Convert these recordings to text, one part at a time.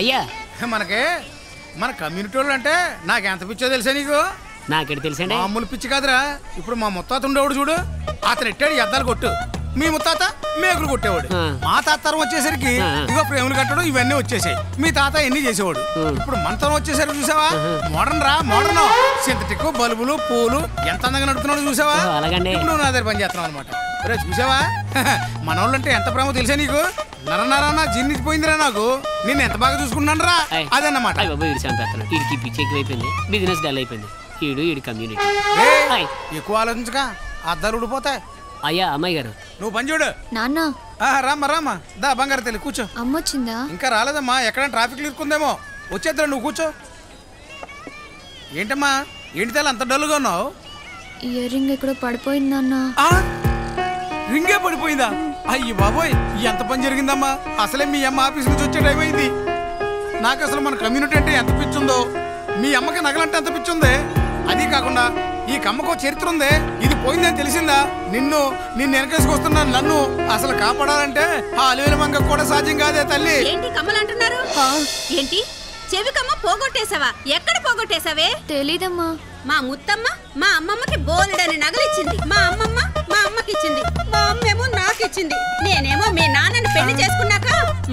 అయ్యా మనకి మన కమ్యూనిటీ వాళ్ళు అంటే నాకు ఎంత పిచ్చో తెలుసా నీకు? నాకెడు తెలుసండి. మామూలు పిచ్చి కాదురా. ఇప్పుడు మా ముత్తాత ఉండేవాడు చూడు, అతను ఎట్టాడు ఎద్దాలు కొట్టు, మీ ముత్తాత మేకులు కొట్టేవాడు. మా తాతరం వచ్చేసరికి ఇగో ప్రేములు కట్టడం ఇవన్నీ వచ్చేసాయి. మీ తాత ఎన్ని చేసేవాడు. ఇప్పుడు మనతరం వచ్చేసరికి చూసావా మోడర్న్ రా మోడర్న్. సింథటిక్ బల్బులు పూలు ఎంత అందంగా నడుపుతున్నాడు చూసావా. ఇప్పుడు నువ్వు నా దగ్గర పని చేస్తున్నావు అనమాట. రే చూసావా మనోళ్ళంటే ఎంత ప్రేమ తెలుసా నీకు? నరనరన్న జీర్ణించిపోయిందిరా నాకు. నిన్ను ఎంత బాగా చూసుకున్నాను రా అదన్నమాట. వీడికి పిచ్చి ఎక్కువైపోయింది, బిజినెస్ డల్ అయిపోయింది. ఈడు కమ్యూనిటీ ఎక్కువ ఆలోచించక అద్దాలు ఊడిపోతాయి. అయ్యా అమ్మాయి గారు నువ్వు పని చూడు. నాన్న రామ్మా రామ్మా దా బంగారు తెలి కూర్చో. అమ్మొచ్చిందా? ఇంకా రాలేదమ్మా, ఎక్కడ ట్రాఫిక్ ఇరుక్కుందేమో. వచ్చేద్దరా నువ్వు కూర్చో. ఏంటమ్మా ఏంటి తెల్ల అంత డల్గా ఉన్నావు? ఇయర్ రింగ్ ఎక్కడో పడిపోయింది నాన్న. రింగే పడిపోయిందా? అయ్యి బాబోయ్ ఎంత పని జరిగిందమ్మా. అసలే మీ అమ్మ ఆఫీస్ నుంచి వచ్చే టైం అయింది. నాకు అసలు మన కమ్యూనిటీ అంటే ఎంత పిచ్చుందో, మీ అమ్మకి నగలంటే ఎంత పిచ్చుందే. అది కాకుండా ఈ కమ్మకో చరిత్ర ఉందే. ఇది పోయిందని తెలిసిందా? నిన్ను వెనకేసుకొస్తున్నాను. నన్ను అసలు కాపాడాలంటే ఆ అలివేల మంగ కూడా సాధ్యం కాదే తల్లి. ఏంటి కమ్మలంటున్నారు? ఏంటి చెవి కమ్మ పోగొట్టేసావా? ఎక్కడ పోగొట్టేసావే? తెలీదమ్మా. మా ముత్తమ్మ మా అమ్మమ్మకి బోలెడని నగలిచ్చింది. మా అమ్మమ్మ మా అమ్మకిచ్చింది. మా అమ్మేమో నాకిచ్చింది. నేనేమో మీ నాన్నని పెళ్లి చేసుకున్నాక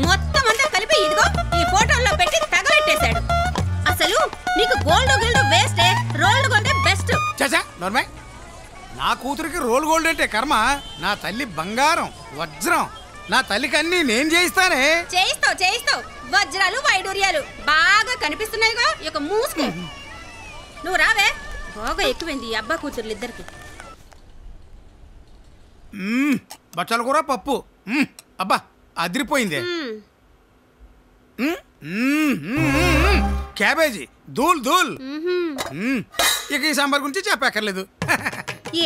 మొత్తం అంతా కలిపి ఇదిగో ఈ ఫోటోల్లో పెట్టి తగలెట్టేశాడు. అసలు నీకు గోల్డ్ గిల్డ్ వేస్టే, రోల్డ్ గోల్డే బెస్ట్. చచ్చా నోర్మే. నా కూతురికి రోల్ గోల్డ్ అంటే కర్మ. నా తల్లి బంగారం వజ్రం. నా తల్లికి అన్ని నేను చేయిస్తానే. చేయిస్తావు వజ్రాలు వైడూర్యాలు బాగా కనిపిస్తున్నాయిగా. ఇక మూసుకో. నువ్వు రావే. బాగా ఎక్కువైంది ఈ అబ్బా కూతుర్లు ఇద్దరికి. బచ్చల కూర పప్పు అబ్బా అదిరిపోయింది. క్యాబేజీ దూల్ దూల్. ఇక ఈ సాంబార్ గురించి చెప్పక్కర్లేదు.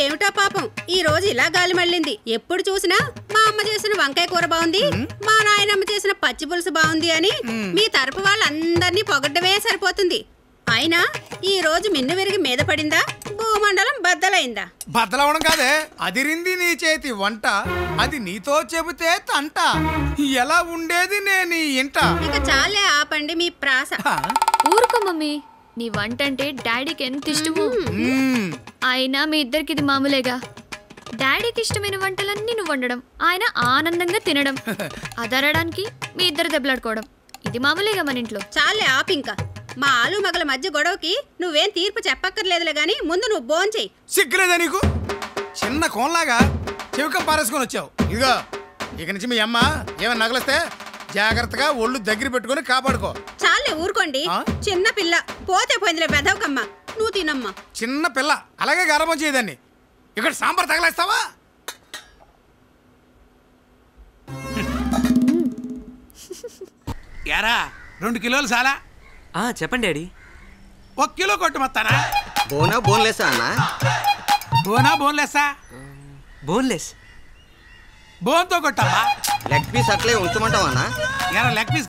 ఏమిటా పాపం ఈ రోజు ఇలా గాలి మళ్ళింది. ఎప్పుడు చూసినా మా అమ్మ చేసిన వంకాయ కూర బాగుంది, మా నాయనమ్మ చేసిన పచ్చి పులుసు బాగుంది అని మీ తరపు వాళ్ళందరినీ పొగడ్డమే సరిపోతుంది. అయినా ఈ రోజు మిన్ను విరిగి మీద పడిందా, భూమండలం బద్దలైందా? బద్దలవడం కాదే, అదిరింది నీ చేతి వంట, అది నీతో చెబితే తంట. ఎలా ఉండేది నేను ఇంట. ఇక చాలే ఆపండి మీ ప్రాస. ఊరుకో మమ్మీ, నీ వంట అంటే డాడీకి ఎంత ఇష్టమో. అయినా మీ ఇద్దరికి ఇది మామూలేగా. డాడీకి ఇష్టమైన వంటలన్నీ నువ్వు వండడం, ఆయన ఆనందంగా తినడం, అదరడానికి మీ ఇద్దరు దెబ్బలాడుకోవడం, ఇది మామూలేగా మన ఇంట్లో. చాలే ఆపింకా. మా ఆలు మగల మధ్య గొడవకి నువ్వేం తీర్పు చెప్పక్కర్లేదులే గాని ముందు నువ్వు భోంచేయి. సిగ్గులేదా నీకు? చిన్న కోన్లాగా చెవిక పారేసుకొని వచ్చావు. ఇదిగో ఇక నుంచి మీ అమ్మ ఏమైనా నగలిస్తే జాగ్రత్తగా ఒళ్ళు దగ్గర పెట్టుకుని కాపాడుకో. చాలే ఊరుకోండి. చిన్న పిల్ల పోతే పోయిందిలే వెదవకమ్మ. నువ్వు తినమ్మా. చిన్న పిల్ల అలాగే గారబం చేయదాన్ని. ఇక్కడ సాంబార్ తగలేస్తావా? యారా 2 కిలోలు చాలా? చెప్పండి డాడీ. 1 కిలో కొట్టు మొత్తానా? బోనా బోన్లెస్సా అన్న? బోనా బోన్లెస్సా? బోన్లెస్. బోన్తో కొట్టమ్మా. లెగ్ పీస్ అట్లే ఉంచమంటావా అన్న? యారా లెగ్ పీస్